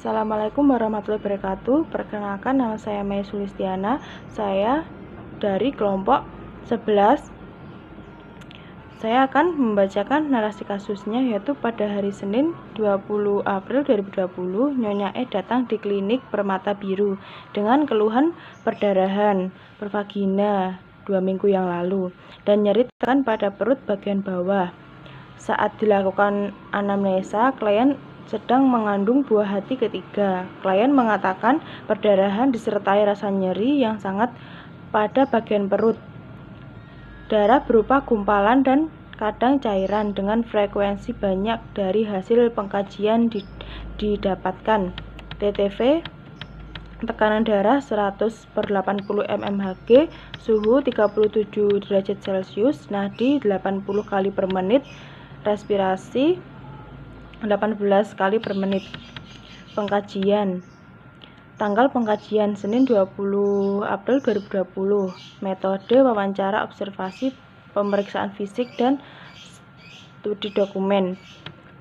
Assalamualaikum warahmatullahi wabarakatuh. Perkenalkan, nama saya Maya Sulistiana. Saya dari kelompok 11. Saya akan membacakan narasi kasusnya, yaitu pada hari Senin 20 April 2020, Nyonya E datang di klinik Permata Biru dengan keluhan perdarahan pervagina 2 minggu yang lalu dan nyeri tekan pada perut bagian bawah. Saat dilakukan anamnesa, klien sedang mengandung buah hati ketiga. Klien mengatakan perdarahan disertai rasa nyeri yang sangat pada bagian perut. Darah berupa gumpalan dan kadang cairan dengan frekuensi banyak dari hasil pengkajian didapatkan. TTV, tekanan darah 100/80 mmHg, suhu 37 derajat Celcius, nadi 80 kali per menit, respirasi 18 kali per menit. Pengkajian. Tanggal pengkajian Senin 20 April 2020. Metode wawancara observasi, pemeriksaan fisik dan studi dokumen.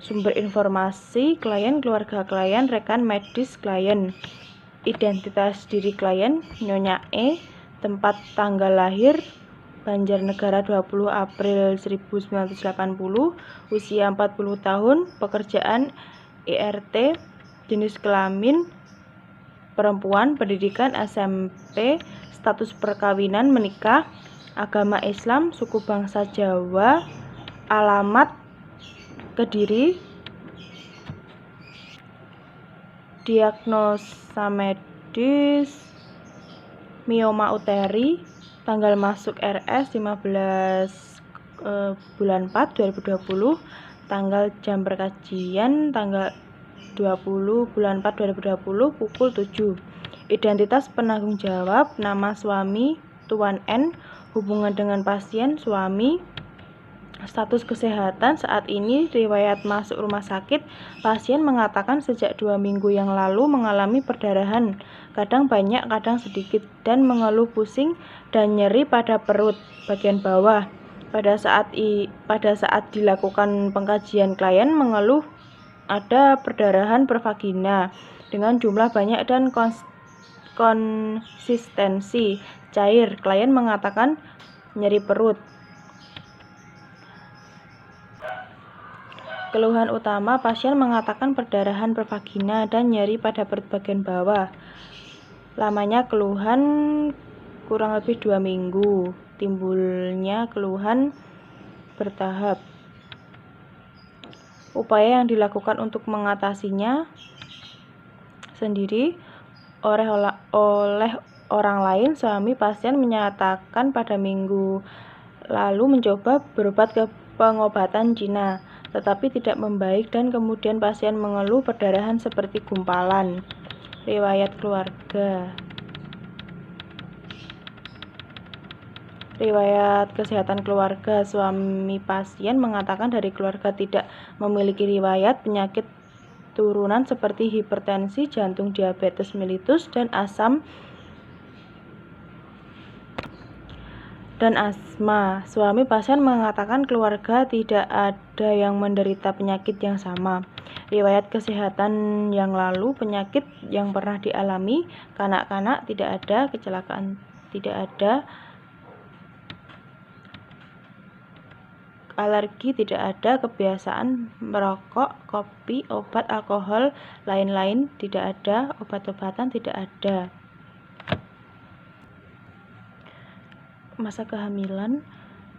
Sumber informasi klien, keluarga klien, rekan medis klien. Identitas diri klien, Nyonya E. Tempat tanggal lahir Banjarnegara 20 April 1980, usia 40 tahun, pekerjaan ERT, jenis kelamin perempuan, pendidikan SMP, status perkawinan menikah, agama Islam, suku bangsa Jawa, alamat Kediri, diagnosa medis mioma uteri, tanggal masuk RS 15 bulan 4 2020, tanggal jam perkajian tanggal 20 bulan 4 2020 pukul 7. Identitas penanggung jawab, nama suami Tuan N, hubungan dengan pasien suami, status kesehatan saat ini, riwayat masuk rumah sakit, pasien mengatakan sejak 2 minggu yang lalu mengalami perdarahan, kadang banyak kadang sedikit, dan mengeluh pusing dan nyeri pada perut bagian bawah. Pada saat dilakukan pengkajian, klien mengeluh ada perdarahan pervagina dengan jumlah banyak dan konsistensi cair. Klien mengatakan nyeri perut. Keluhan utama, pasien mengatakan perdarahan pervagina dan nyeri pada perut bagian bawah. Lamanya keluhan kurang lebih 2 minggu. Timbulnya keluhan bertahap. Upaya yang dilakukan untuk mengatasinya sendiri oleh orang lain. Suami pasien menyatakan pada minggu lalu mencoba berobat ke pengobatan Cina, tetapi tidak membaik, dan kemudian pasien mengeluh perdarahan seperti gumpalan. Riwayat keluarga. Riwayat kesehatan keluarga, suami pasien mengatakan dari keluarga tidak memiliki riwayat penyakit turunan seperti hipertensi, jantung, diabetes mellitus, dan asma. Suami pasien mengatakan keluarga tidak ada yang menderita penyakit yang sama. Riwayat kesehatan yang lalu, penyakit yang pernah dialami kanak-kanak tidak ada, kecelakaan tidak ada, alergi tidak ada, kebiasaan merokok, kopi, obat, alkohol, lain-lain tidak ada, obat-obatan tidak ada. Masa kehamilan,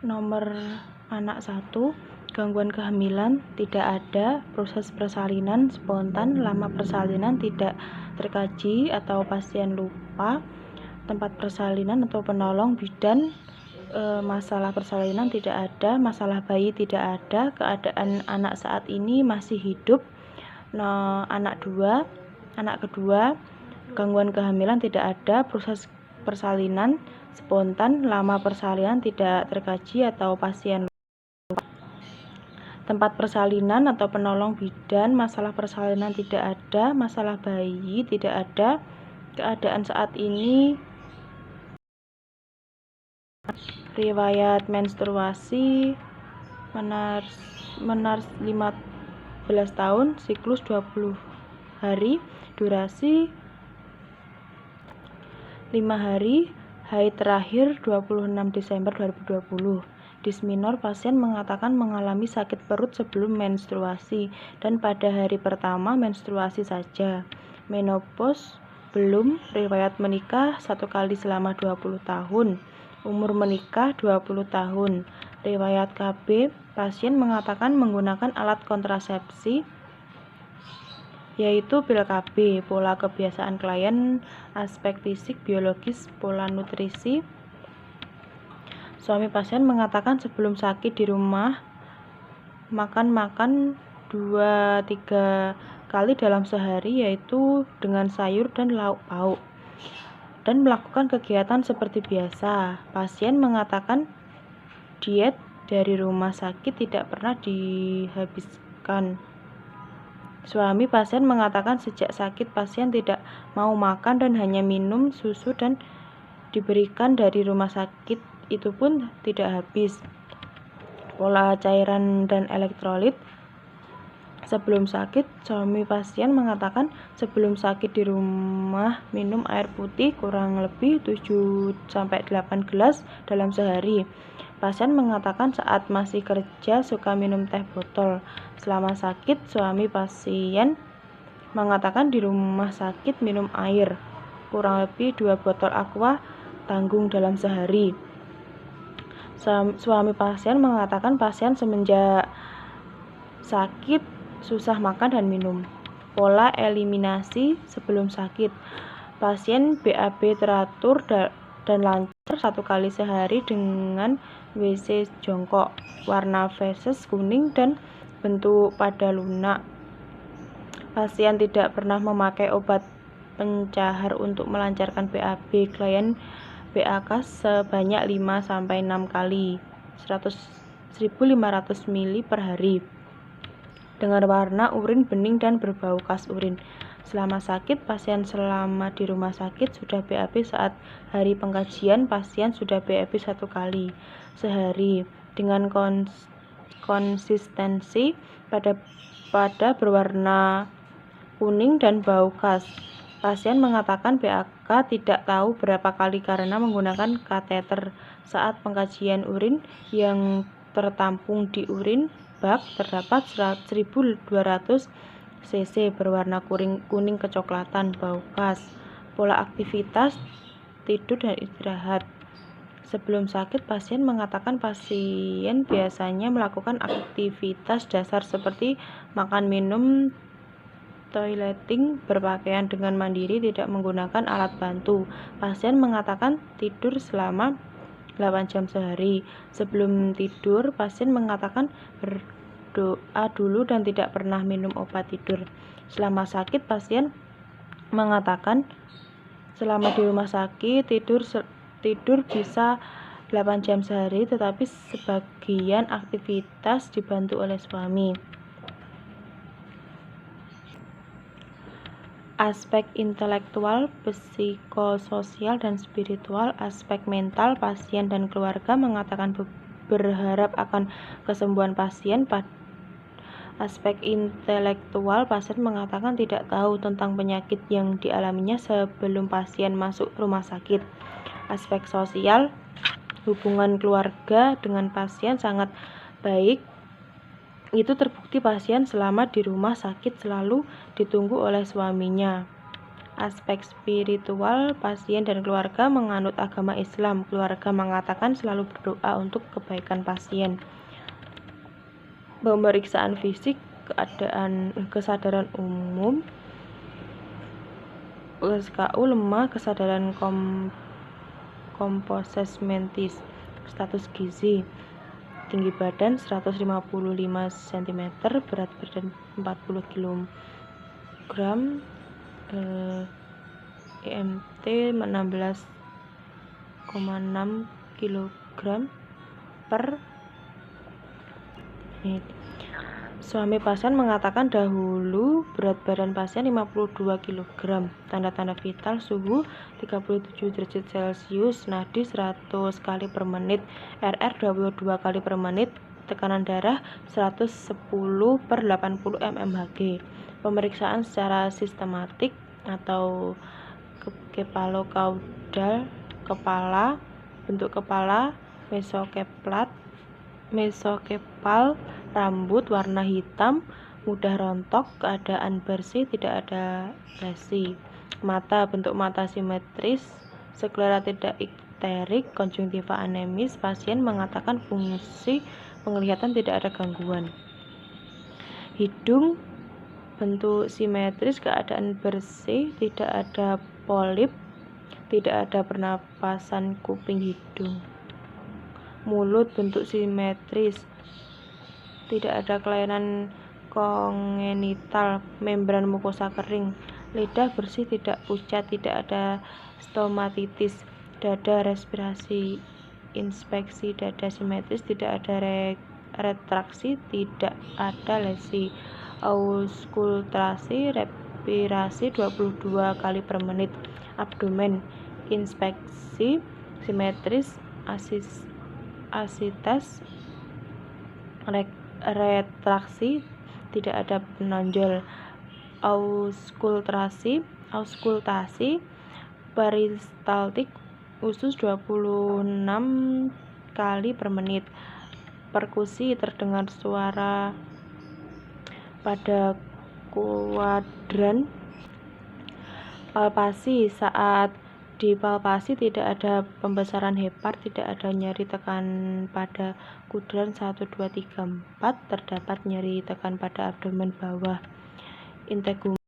nomor anak 1, gangguan kehamilan tidak ada, proses persalinan spontan, lama persalinan tidak terkaji atau pasien lupa, tempat persalinan atau penolong bidan, masalah persalinan tidak ada, masalah bayi tidak ada, keadaan anak saat ini masih hidup. Anak kedua, gangguan kehamilan tidak ada, proses persalinan spontan, lama persalinan tidak terkaji atau pasien lupa. Tempat persalinan atau penolong bidan, masalah persalinan tidak ada, masalah bayi tidak ada, keadaan saat ini riwayat menstruasi, menars 15 tahun, siklus 20 hari, durasi 5 hari, haid terakhir 26 Desember 2020. Disminor, pasien mengatakan mengalami sakit perut sebelum menstruasi dan pada hari pertama menstruasi saja. Menopause belum, riwayat menikah 1 kali selama 20 tahun. Umur menikah 20 tahun. Riwayat KB, pasien mengatakan menggunakan alat kontrasepsi yaitu pil KB. Pola kebiasaan klien, aspek fisik, biologis, pola nutrisi. Suami pasien mengatakan sebelum sakit di rumah makan 2-3 kali dalam sehari, yaitu dengan sayur dan lauk pauk, dan melakukan kegiatan seperti biasa. Pasien mengatakan diet dari rumah sakit tidak pernah dihabiskan. Suami pasien mengatakan sejak sakit pasien tidak mau makan dan hanya minum susu dan diberikan dari rumah sakit itu pun tidak habis. Pola cairan dan elektrolit. Sebelum sakit, suami pasien mengatakan sebelum sakit di rumah minum air putih kurang lebih 7-8 gelas dalam sehari. Pasien mengatakan saat masih kerja suka minum teh botol. Selama sakit, suami pasien mengatakan di rumah sakit minum air kurang lebih 2 botol aqua tanggung dalam sehari. Suami pasien mengatakan pasien semenjak sakit susah makan dan minum. Pola eliminasi sebelum sakit. Pasien BAB teratur dan lancar 1 kali sehari dengan WC jongkok. Warna feses kuning dan bentuk pada lunak. Pasien tidak pernah memakai obat pencahar untuk melancarkan BAB. Klien BAK sebanyak 5-6 kali 1.500 ml per hari dengan warna urin bening dan berbau khas urin. Selama sakit, pasien selama di rumah sakit sudah BAB. Saat hari pengkajian, pasien sudah BAB 1 kali sehari dengan konsistensi pada berwarna kuning dan bau khas. Pasien mengatakan BAK tidak tahu berapa kali karena menggunakan kateter. Saat pengkajian urin yang tertampung di urin bak terdapat 1.200 cc berwarna kuning kecoklatan, bau khas. Pola aktivitas, tidur dan istirahat. Sebelum sakit, pasien mengatakan pasien biasanya melakukan aktivitas dasar seperti makan, minum, toileting, berpakaian dengan mandiri, tidak menggunakan alat bantu. Pasien mengatakan tidur selama 8 jam sehari. Sebelum tidur, pasien mengatakan berdoa dulu dan tidak pernah minum obat tidur. Selama sakit, pasien mengatakan selama di rumah sakit tidur bisa 8 jam sehari, tetapi sebagian aktivitas dibantu oleh suami. Aspek intelektual, psikososial, dan spiritual. Aspek mental, pasien dan keluarga mengatakan berharap akan kesembuhan pasien. Aspek intelektual, pasien mengatakan tidak tahu tentang penyakit yang dialaminya sebelum pasien masuk rumah sakit. Aspek sosial, hubungan keluarga dengan pasien sangat baik. Itu terbukti pasien selama di rumah sakit selalu ditunggu oleh suaminya. Aspek spiritual, pasien dan keluarga menganut agama Islam. Keluarga mengatakan selalu berdoa untuk kebaikan pasien. Pemeriksaan fisik, kesadaran umum, SKU lemah, kesadaran komposisi mentis, status gizi. Tinggi badan 155 cm, berat badan 40 kg, EMT 16,6 kg per menit. Suami pasien mengatakan dahulu berat badan pasien 52 kg. Tanda-tanda vital, suhu 37 derajat Celcius, nadi 100 kali per menit, RR 22 kali per menit, tekanan darah 110/80 mmHg. Pemeriksaan secara sistematik atau kepalokaudal, kepala, bentuk kepala, mesokepal, rambut warna hitam, mudah rontok, keadaan bersih, tidak ada lesi. Mata, bentuk mata simetris, sklera tidak ikterik, konjungtiva anemis, pasien mengatakan fungsi penglihatan tidak ada gangguan. Hidung, bentuk simetris, keadaan bersih, tidak ada polip, tidak ada pernapasan kuping hidung. Mulut, bentuk simetris, tidak ada kelainan kongenital, membran mukosa kering. Lidah bersih, tidak pucat, tidak ada stomatitis. Dada, respirasi, inspeksi dada simetris, tidak ada retraksi, tidak ada lesi. Auskultasi, respirasi 22 kali per menit. Abdomen, inspeksi simetris, asitas, retraksi, tidak ada penonjol. Auskultasi, peristaltik, usus 26 kali per menit. Perkusi, terdengar suara pada kuadran. Palpasi, saat dipalpasi tidak ada pembesaran hepar, tidak ada nyeri tekan pada kuadran 1, 2, 3, 4, terdapat nyeri tekan pada abdomen bawah. Integumen,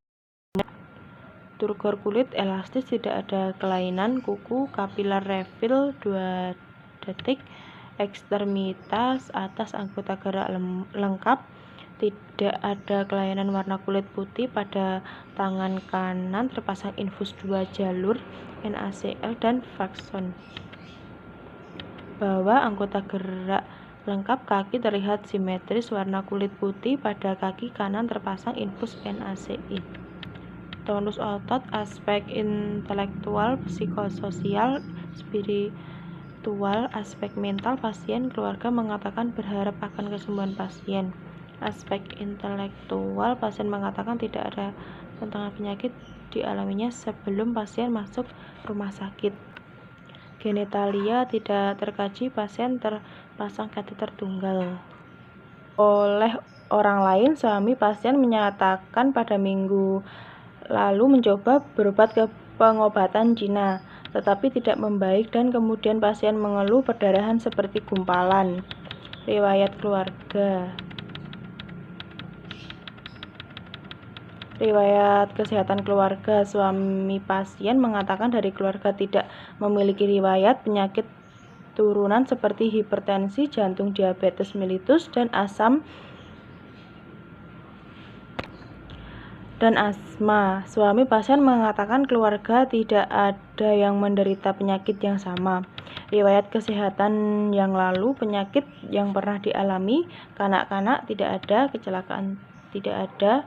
turgor kulit elastis, tidak ada kelainan. Kuku, kapiler refill 2 detik. Ekstremitas atas anggota gerak lengkap, tidak ada kelainan. Warna kulit putih, pada tangan kanan terpasang infus 2 jalur NaCl dan Vakson. Bawah anggota gerak lengkap, kaki terlihat simetris, warna kulit putih, pada kaki kanan terpasang infus NaCl. Tonus otot, aspek intelektual, psikososial, spiritual, aspek mental, pasien keluarga mengatakan berharap akan kesembuhan pasien. Aspek intelektual, pasien mengatakan tidak ada tantangan penyakit dialaminya sebelum pasien masuk rumah sakit. Genitalia tidak terkaji, pasien terpasang kateter tunggal. Oleh orang lain, suami pasien menyatakan pada minggu lalu mencoba berobat ke pengobatan Cina, tetapi tidak membaik dan kemudian pasien mengeluh perdarahan seperti gumpalan. Riwayat keluarga. Riwayat kesehatan keluarga. Suami pasien mengatakan dari keluarga tidak memiliki riwayat penyakit turunan seperti hipertensi, jantung, diabetes mellitus, dan asma. Suami pasien mengatakan keluarga tidak ada yang menderita penyakit yang sama. Riwayat kesehatan yang lalu, penyakit yang pernah dialami kanak-kanak tidak ada, kecelakaan tidak ada,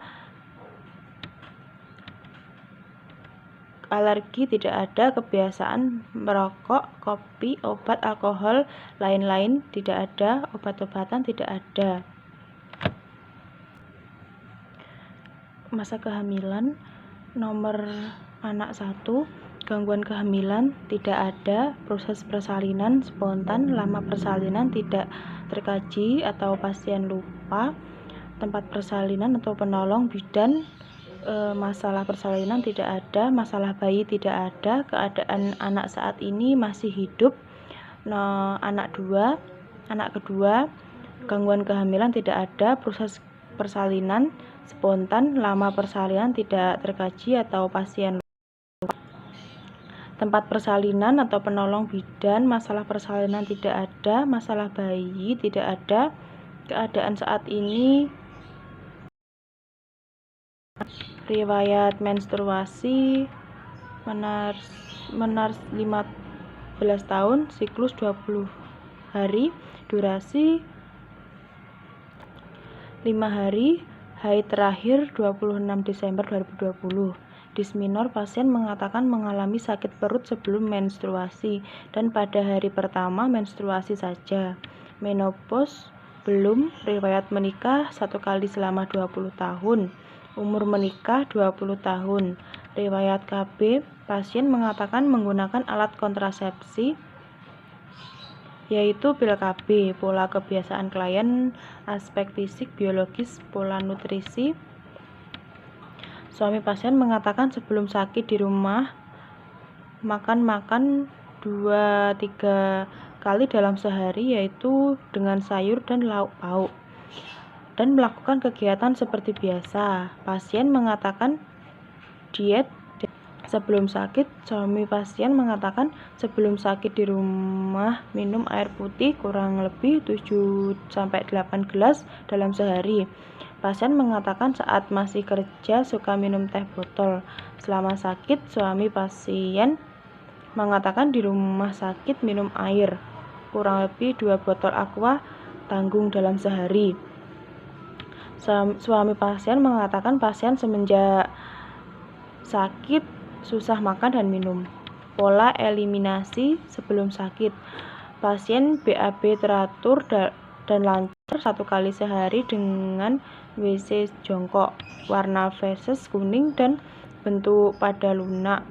alergi tidak ada, kebiasaan merokok, kopi, obat, alkohol, lain-lain tidak ada, obat-obatan tidak ada. Masa kehamilan, nomor anak 1, gangguan kehamilan tidak ada, proses persalinan spontan, lama persalinan tidak terkaji atau pasien lupa, tempat persalinan atau penolong bidan, masalah persalinan tidak ada, masalah bayi tidak ada, keadaan anak saat ini masih hidup. Anak kedua, gangguan kehamilan tidak ada, proses persalinan spontan, lama persalinan tidak terkaji atau pasien lupa. Tempat persalinan atau penolong bidan, masalah persalinan tidak ada, masalah bayi tidak ada, keadaan saat ini. Riwayat menstruasi, menars 15 tahun, siklus 20 hari, durasi 5 hari, haid terakhir 26 Desember 2020. Disminor, pasien mengatakan mengalami sakit perut sebelum menstruasi dan pada hari pertama menstruasi saja. Menopause belum, riwayat menikah 1 kali selama 20 tahun. Umur menikah 20 tahun. Riwayat KB, pasien mengatakan menggunakan alat kontrasepsi yaitu pil KB. Pola kebiasaan klien, aspek fisik, biologis, pola nutrisi. Suami pasien mengatakan sebelum sakit di rumah makan 2-3 kali dalam sehari, yaitu dengan sayur dan lauk pauk, dan melakukan kegiatan seperti biasa. Pasien mengatakan diet. Sebelum sakit, suami pasien mengatakan sebelum sakit di rumah minum air putih kurang lebih 7-8 gelas dalam sehari. Pasien mengatakan saat masih kerja suka minum teh botol. Selama sakit, suami pasien mengatakan di rumah sakit minum air kurang lebih 2 botol aqua tanggung dalam sehari. Suami pasien mengatakan pasien semenjak sakit susah makan dan minum. Pola eliminasi sebelum sakit. Pasien BAB teratur dan lancar 1 kali sehari dengan WC jongkok, warna feses kuning dan bentuk pada lunak.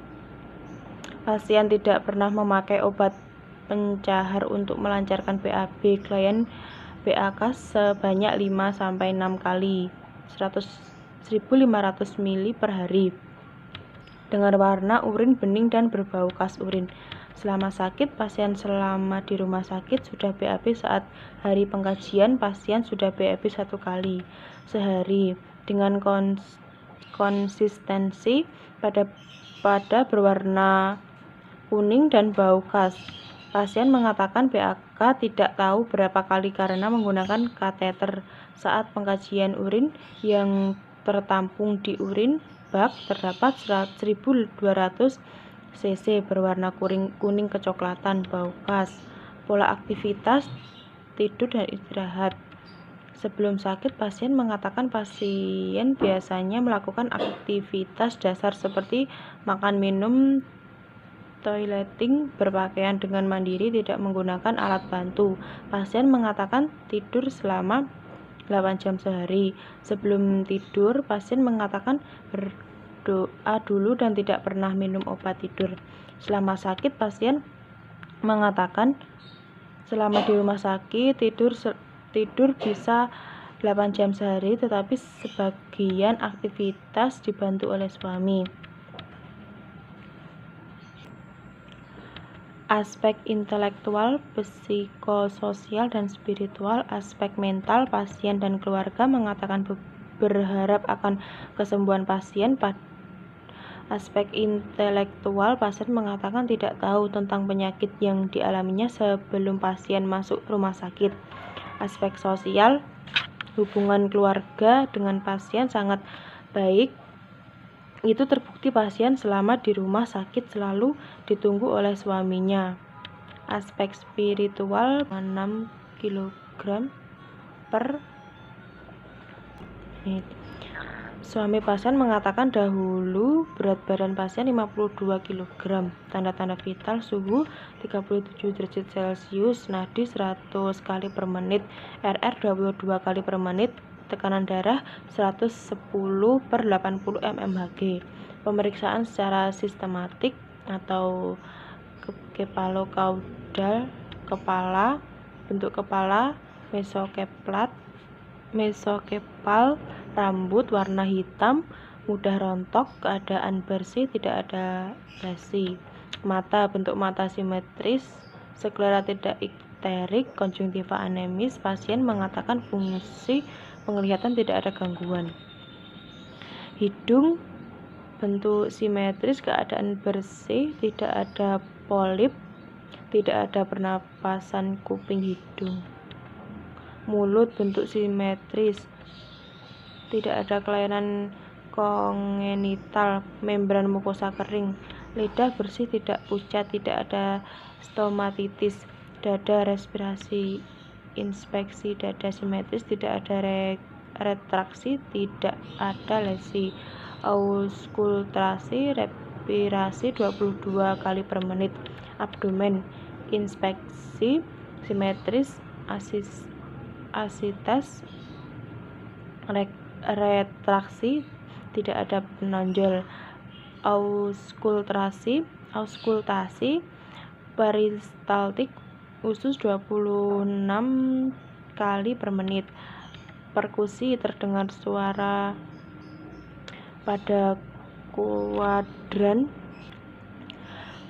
Pasien tidak pernah memakai obat pencahar untuk melancarkan BAB. Klien BAK sebanyak 5-6 kali 1.500 ml per hari dengan warna urin bening dan berbau khas urin. Selama sakit, pasien selama di rumah sakit sudah BAB. Saat hari pengkajian, pasien sudah BAB 1 kali sehari dengan konsistensi pada berwarna kuning dan bau khas. Pasien mengatakan BAK tidak tahu berapa kali karena menggunakan kateter. Saat pengkajian urin yang tertampung di urin bak terdapat 1.200 cc berwarna kuning kecoklatan, bau khas. Pola aktivitas, tidur dan istirahat. Sebelum sakit, pasien mengatakan pasien biasanya melakukan aktivitas dasar seperti makan, minum, toileting, berpakaian dengan mandiri, tidak menggunakan alat bantu. Pasien mengatakan tidur selama 8 jam sehari. Sebelum tidur, pasien mengatakan berdoa dulu dan tidak pernah minum obat tidur. Selama sakit, pasien mengatakan selama di rumah sakit tidur bisa 8 jam sehari, tetapi sebagian aktivitas dibantu oleh suami. Aspek intelektual, psikososial, dan spiritual. Aspek mental, pasien dan keluarga mengatakan berharap akan kesembuhan pasien. Aspek intelektual, pasien mengatakan tidak tahu tentang penyakit yang dialaminya sebelum pasien masuk rumah sakit. Aspek sosial, hubungan keluarga dengan pasien sangat baik. Itu terbukti pasien selama di rumah sakit selalu ditunggu oleh suaminya. Aspek spiritual, 6 kg per menit. Suami pasien mengatakan dahulu berat badan pasien 52 kg, tanda-tanda vital, suhu 37 derajat Celcius, nadi 100 kali per menit, RR 22 kali per menit, tekanan darah 110/80 mmHg. Pemeriksaan secara sistematik atau kepalokaudal, kepala, bentuk kepala, mesokepal, rambut warna hitam, mudah rontok, keadaan bersih, tidak ada lesi. Mata, bentuk mata simetris, sklera tidak ikterik, konjungtiva anemis. Pasien mengatakan fungsi penglihatan tidak ada gangguan. Hidung, bentuk simetris, keadaan bersih, tidak ada polip, tidak ada pernapasan kuping hidung. Mulut, bentuk simetris, tidak ada kelainan kongenital, membran mukosa kering. Lidah bersih, tidak pucat, tidak ada stomatitis. Dada, respirasi, inspeksi dada simetris, tidak ada retraksi, tidak ada lesi. Auskultasi, respirasi 22 kali per menit. Abdomen, inspeksi simetris, asites, retraksi, tidak ada penonjol. Auskultasi peristaltik usus 26 kali per menit. Perkusi terdengar suara pada kuadran.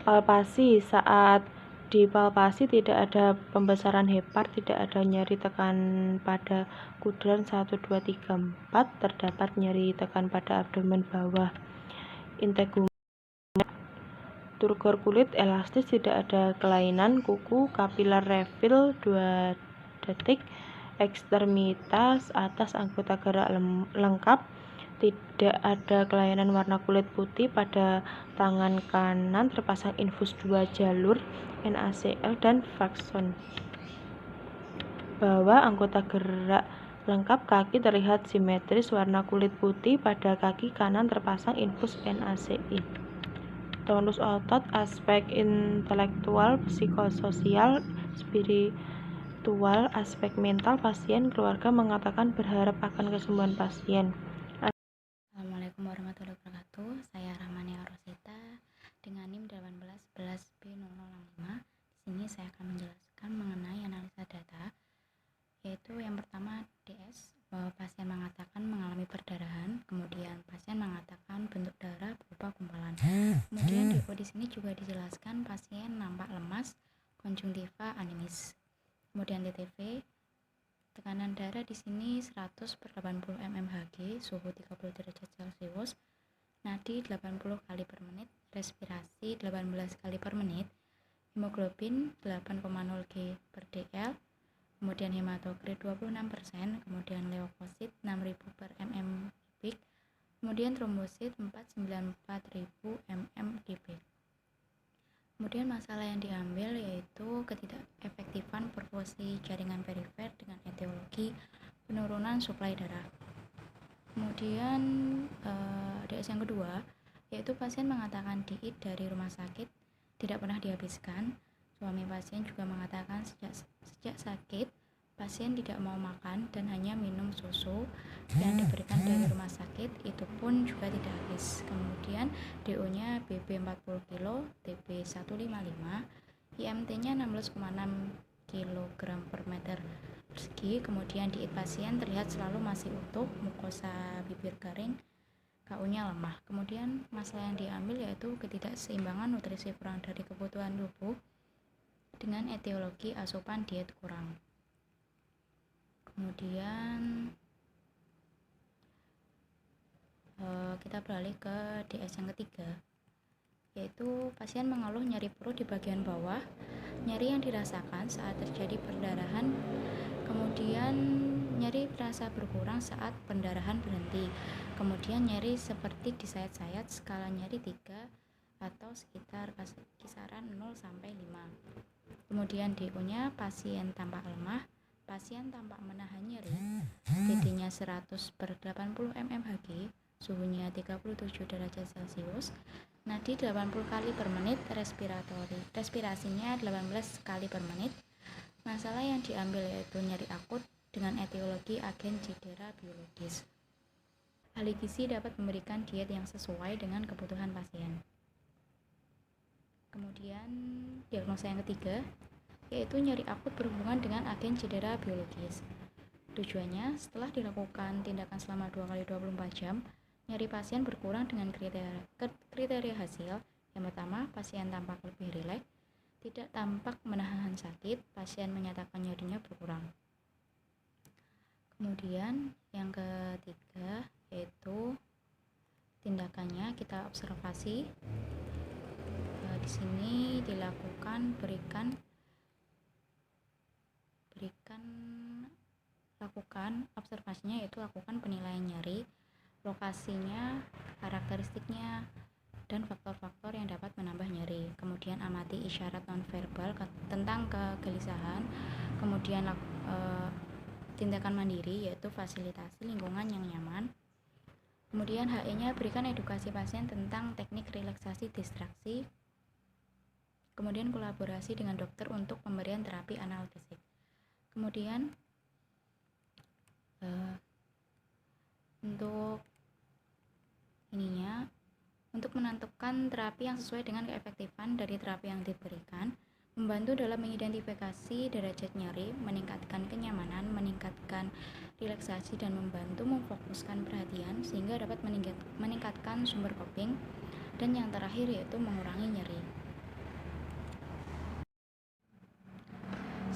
Palpasi saat dipalpasi tidak ada pembesaran hepar, tidak ada nyeri tekan pada kuadran 1, 2, 3, 4, terdapat nyeri tekan pada abdomen bawah. Integumen turgor kulit elastis, tidak ada kelainan kuku, kapiler refill 2 detik, ekstremitas atas anggota gerak lengkap, tidak ada kelainan warna kulit putih. Pada tangan kanan terpasang infus 2 jalur NaCl dan Vakson. Bawah anggota gerak lengkap, kaki terlihat simetris, warna kulit putih. Pada kaki kanan terpasang infus NaCl. Tonus otot, aspek intelektual, psikososial, spiritual, aspek mental pasien. Keluarga mengatakan berharap akan kesembuhan pasien. Assalamualaikum warahmatullahi wabarakatuh. Saya Rahmania Rosita dengan NIM 1811B0065. Di sini saya akan menjelaskan mengenai analisa data, yaitu yang pertama DS, bahwa pasien mengatakan mengalami perdarahan, kemudian pasien mengatakan bentuk darah berupa gumpalan. Kemudian di sini juga dijelaskan pasien nampak lemas, konjungtiva anemis. Kemudian TTV, tekanan darah di sini 100/80 mmHg, suhu 30 derajat Celcius, nadi 80 kali per menit, respirasi 18 kali per menit, hemoglobin 8,0 G per dl, kemudian hematokrit 26%, kemudian leukosit 6000 per mm3, kemudian trombosit 494.000 mmHg. Kemudian masalah yang diambil yaitu ketidakefektifan perfusi jaringan perifer dengan etiologi penurunan suplai darah. Kemudian DS yang kedua yaitu pasien mengatakan diet dari rumah sakit tidak pernah dihabiskan. Suami pasien juga mengatakan sejak sakit pasien tidak mau makan dan hanya minum susu yang diberikan dari rumah sakit, itu pun juga tidak habis. Kemudian DO-nya BB 40 kg, TB 155, IMT-nya 16,6 kg per meter persegi. Kemudian diet pasien terlihat selalu masih utuh, mukosa bibir garing, KU-nya lemah. Kemudian masalah yang diambil yaitu ketidakseimbangan nutrisi kurang dari kebutuhan tubuh dengan etiologi asupan diet kurang. Kemudian kita beralih ke DS yang ketiga, yaitu pasien mengeluh nyeri perut di bagian bawah, nyeri yang dirasakan saat terjadi perdarahan, kemudian nyeri terasa berkurang saat pendarahan berhenti, kemudian nyeri seperti disayat-sayat, skala nyeri 3 atau sekitar kisaran 0 sampai 5. Kemudian DO-nya pasien tampak lemah, pasien tampak menahan nyeri, TD-nya 100/80 mmHg, suhunya 37 derajat Celcius, nadi 80 kali per menit, respirasinya 18 kali per menit. Masalah yang diambil yaitu nyeri akut dengan etiologi agen cedera biologis. Ahli gizi dapat memberikan diet yang sesuai dengan kebutuhan pasien. Kemudian diagnosa yang ketiga yaitu nyeri akut berhubungan dengan agen cedera biologis. Tujuannya, setelah dilakukan tindakan selama 2x24 jam, nyeri pasien berkurang dengan kriteria hasil. Yang pertama, pasien tampak lebih rileks, tidak tampak menahan sakit, pasien menyatakan nyerinya berkurang. Kemudian yang ketiga yaitu tindakannya kita observasi. Di sini dilakukan lakukan observasinya, yaitu lakukan penilaian nyeri, lokasinya, karakteristiknya, dan faktor-faktor yang dapat menambah nyeri. Kemudian amati isyarat nonverbal tentang kegelisahan. Kemudian tindakan mandiri, yaitu fasilitasi lingkungan yang nyaman. Kemudian HE-nya berikan edukasi pasien tentang teknik relaksasi distraksi. Kemudian kolaborasi dengan dokter untuk pemberian terapi analgesik. Kemudian untuk ininya untuk menentukan terapi yang sesuai dengan keefektifan dari terapi yang diberikan, membantu dalam mengidentifikasi derajat nyeri, meningkatkan kenyamanan, meningkatkan relaksasi, dan membantu memfokuskan perhatian sehingga dapat meningkatkan sumber coping, dan yang terakhir yaitu mengurangi nyeri.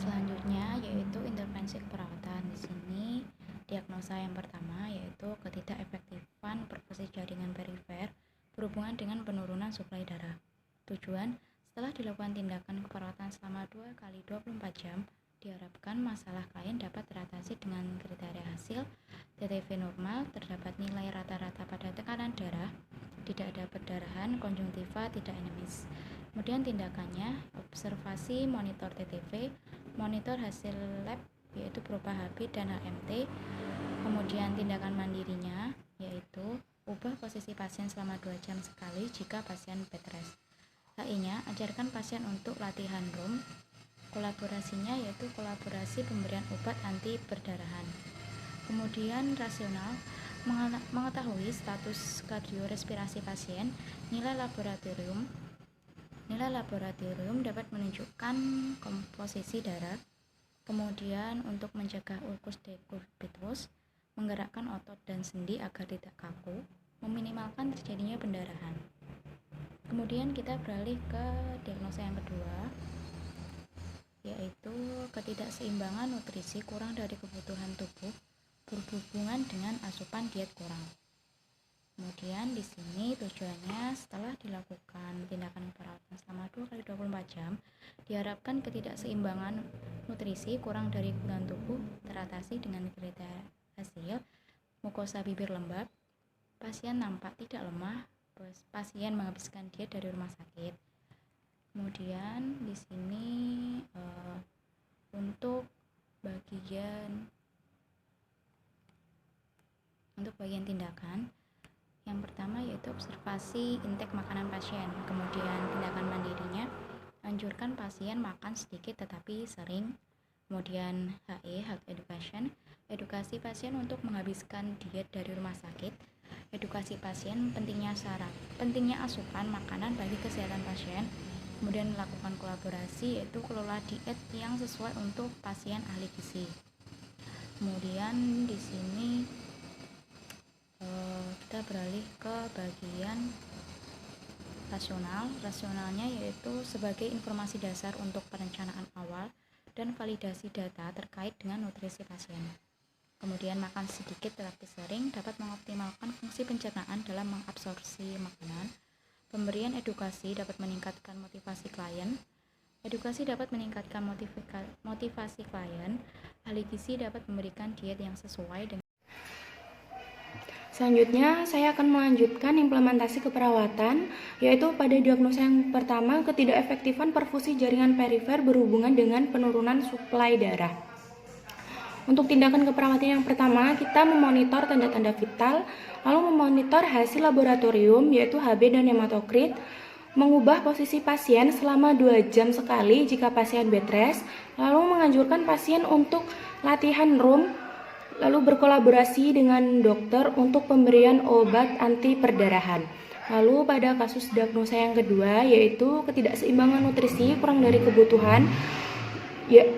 Selanjutnya yaitu intervensi keperawatan. Di sini diagnosa yang pertama yaitu ketidakefektifan perfusi jaringan perifer berhubungan dengan penurunan suplai darah. Tujuan, setelah dilakukan tindakan keperawatan selama 2 kali 24 jam, diharapkan masalah klien dapat teratasi dengan kriteria hasil TTV normal, terdapat nilai rata-rata pada tekanan darah, tidak ada perdarahan, konjungtiva tidak enemis. Kemudian tindakannya, observasi monitor TTV, monitor hasil lab yaitu berupa HB dan HMT. Kemudian tindakan mandirinya yaitu ubah posisi pasien selama 2 jam sekali jika pasien bed rest. HI-nya, ajarkan pasien untuk latihan room. Kolaborasinya yaitu kolaborasi pemberian obat anti perdarahan. Kemudian rasional, mengetahui status kardiorespirasi pasien. Nilai laboratorium dapat menunjukkan komposisi darah. Kemudian untuk mencegah ulkus decubitus, menggerakkan otot dan sendi agar tidak kaku, meminimalkan terjadinya pendarahan. Kemudian kita beralih ke diagnosa yang kedua, yaitu ketidakseimbangan nutrisi kurang dari kebutuhan tubuh berhubungan dengan asupan diet kurang. Kemudian di sini tujuannya setelah dilakukan tindakan perawatan selama 2 kali 24 jam, diharapkan ketidakseimbangan nutrisi kurang dari kebutuhan tubuh teratasi dengan kriteria hasil mukosa bibir lembab, pasien nampak tidak lemah, pasien menghabiskan diet dari rumah sakit. Kemudian di sini untuk bagian tindakan, yang pertama yaitu observasi intake makanan pasien. Kemudian tindakan mandirinya, anjurkan pasien makan sedikit tetapi sering. Kemudian HE, health education, edukasi pasien untuk menghabiskan diet dari rumah sakit. Edukasi pasien pentingnya asupan makanan bagi kesehatan pasien. Kemudian melakukan kolaborasi yaitu kelola diet yang sesuai untuk pasien ahli gizi. Kemudian di sini kita beralih ke bagian rasional. Rasionalnya yaitu sebagai informasi dasar untuk perencanaan awal dan validasi data terkait dengan nutrisi pasien. Kemudian makan sedikit tetapi sering dapat mengoptimalkan fungsi pencernaan dalam mengabsorpsi makanan. Pemberian edukasi dapat meningkatkan motivasi klien. Edukasi dapat meningkatkan motivasi klien. Ahli gizi dapat memberikan diet yang sesuai dengan. Selanjutnya, saya akan melanjutkan implementasi keperawatan, yaitu pada diagnosa yang pertama, ketidakefektifan perfusi jaringan perifer berhubungan dengan penurunan suplai darah. Untuk tindakan keperawatan yang pertama, kita memonitor tanda-tanda vital, lalu memonitor hasil laboratorium, yaitu HB dan hematokrit, mengubah posisi pasien selama 2 jam sekali jika pasien bed rest, lalu menganjurkan pasien untuk latihan room, lalu berkolaborasi dengan dokter untuk pemberian obat anti perdarahan. Lalu pada kasus diagnosa yang kedua yaitu ketidakseimbangan nutrisi kurang dari kebutuhan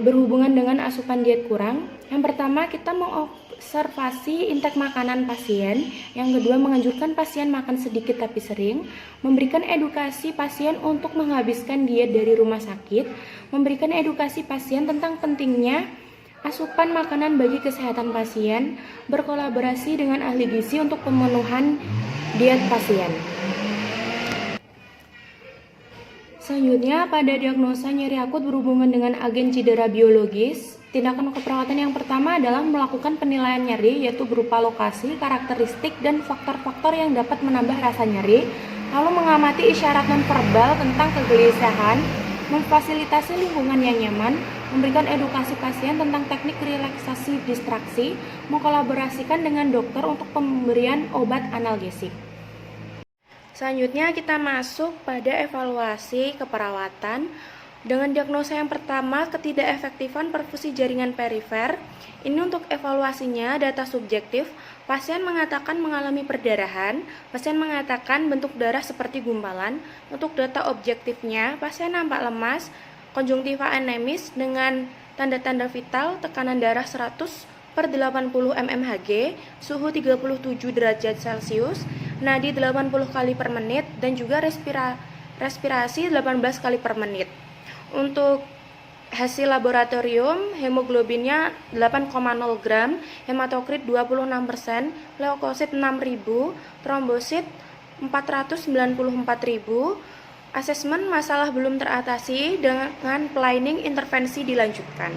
berhubungan dengan asupan diet kurang. Yang pertama kita mengobservasi intake makanan pasien. Yang kedua menganjurkan pasien makan sedikit tapi sering, memberikan edukasi pasien untuk menghabiskan diet dari rumah sakit, memberikan edukasi pasien tentang pentingnya asupan makanan bagi kesehatan pasien, berkolaborasi dengan ahli gizi untuk pemenuhan diet pasien. Selanjutnya, pada diagnosa nyeri akut berhubungan dengan agen cedera biologis, tindakan keperawatan yang pertama adalah melakukan penilaian nyeri, yaitu berupa lokasi, karakteristik, dan faktor-faktor yang dapat menambah rasa nyeri, lalu mengamati isyarat nonverbal tentang kegelisahan, memfasilitasi lingkungan yang nyaman, memberikan edukasi pasien tentang teknik relaksasi distraksi, mengkolaborasikan dengan dokter untuk pemberian obat analgesik. Selanjutnya kita masuk pada evaluasi keperawatan. Dengan diagnosa yang pertama, ketidakefektifan perfusi jaringan perifer. Ini untuk evaluasinya data subjektif. Pasien mengatakan mengalami perdarahan. Pasien mengatakan bentuk darah seperti gumpalan. Untuk data objektifnya, pasien nampak lemas, konjungtiva anemis dengan tanda-tanda vital, tekanan darah 100/80 mmHg, suhu 37 derajat Celcius, nadi 80 kali per menit, dan juga respirasi 18 kali per menit. Untuk hasil laboratorium, hemoglobinnya 8,0 gram, hematokrit 26%, leukosit 6.000, trombosit 494.000. Asesmen masalah belum teratasi, dengan planning intervensi dilanjutkan.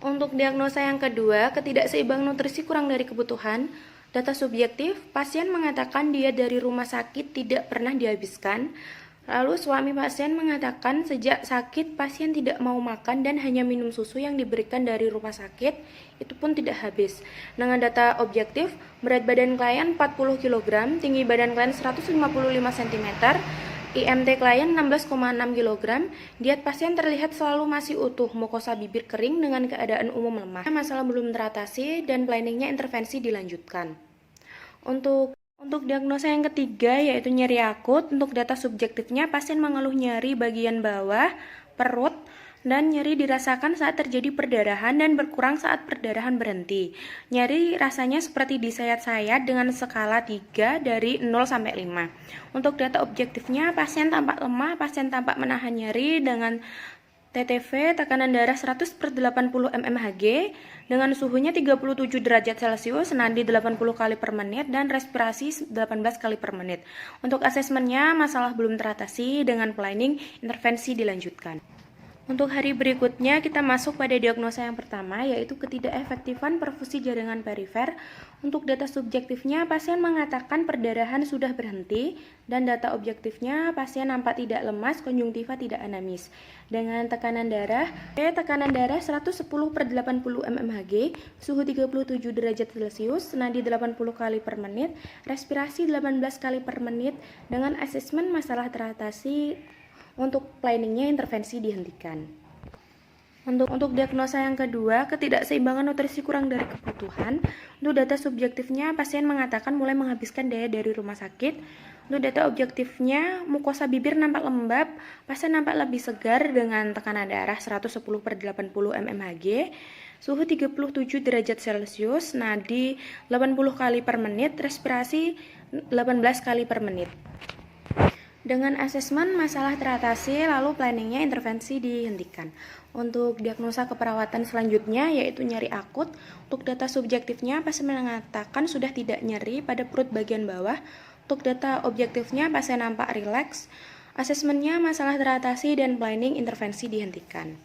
Untuk diagnosa yang kedua, ketidakseimbangan nutrisi kurang dari kebutuhan. Data subjektif, pasien mengatakan diet dari rumah sakit tidak pernah dihabiskan. Lalu suami pasien mengatakan sejak sakit pasien tidak mau makan dan hanya minum susu yang diberikan dari rumah sakit, itu pun tidak habis. Dengan data objektif, berat badan klien 40 kg, tinggi badan klien 155 cm, IMT klien 16,6 kg, diet pasien terlihat selalu masih utuh, mukosa bibir kering dengan keadaan umum lemah. Masalah belum teratasi dan planningnya intervensi dilanjutkan. Untuk diagnosa yang ketiga yaitu nyeri akut. Untuk data subjektifnya, pasien mengeluh nyeri bagian bawah perut dan nyeri dirasakan saat terjadi perdarahan dan berkurang saat perdarahan berhenti. Nyeri rasanya seperti disayat-sayat dengan skala 3 dari 0 sampai 5. Untuk data objektifnya, pasien tampak lemah, pasien tampak menahan nyeri dengan TTV, tekanan darah 100/80 mmHg, dengan suhunya 37 derajat Celcius, nadi 80 kali per menit, dan respirasi 18 kali per menit. Untuk asesmennya, masalah belum teratasi, dengan planning intervensi dilanjutkan. Untuk hari berikutnya, kita masuk pada diagnosa yang pertama, yaitu ketidakefektifan perfusi jaringan perifer. Untuk data subjektifnya, pasien mengatakan perdarahan sudah berhenti, dan data objektifnya, pasien nampak tidak lemas, konjungtiva tidak anemis. Dengan tekanan darah 110/80 mmHg, suhu 37 derajat Celcius, nadi 80 kali per menit, respirasi 18 kali per menit, dengan asesmen masalah teratasi. Untuk planningnya intervensi dihentikan. Untuk diagnosa yang kedua, ketidakseimbangan nutrisi kurang dari kebutuhan. Untuk data subjektifnya, pasien mengatakan mulai menghabiskan daya dari rumah sakit. Untuk data objektifnya, mukosa bibir nampak lembab, pasien nampak lebih segar dengan tekanan darah 110/80 mmHg, suhu 37 derajat Celcius, nadi 80 kali per menit, respirasi 18 kali per menit. Dengan asesmen masalah teratasi, lalu planningnya intervensi dihentikan. Untuk diagnosa keperawatan selanjutnya yaitu nyeri akut. Untuk data subjektifnya, pasien mengatakan sudah tidak nyeri pada perut bagian bawah. Untuk data objektifnya, pasien nampak rileks. Asesmennya masalah teratasi dan planning intervensi dihentikan.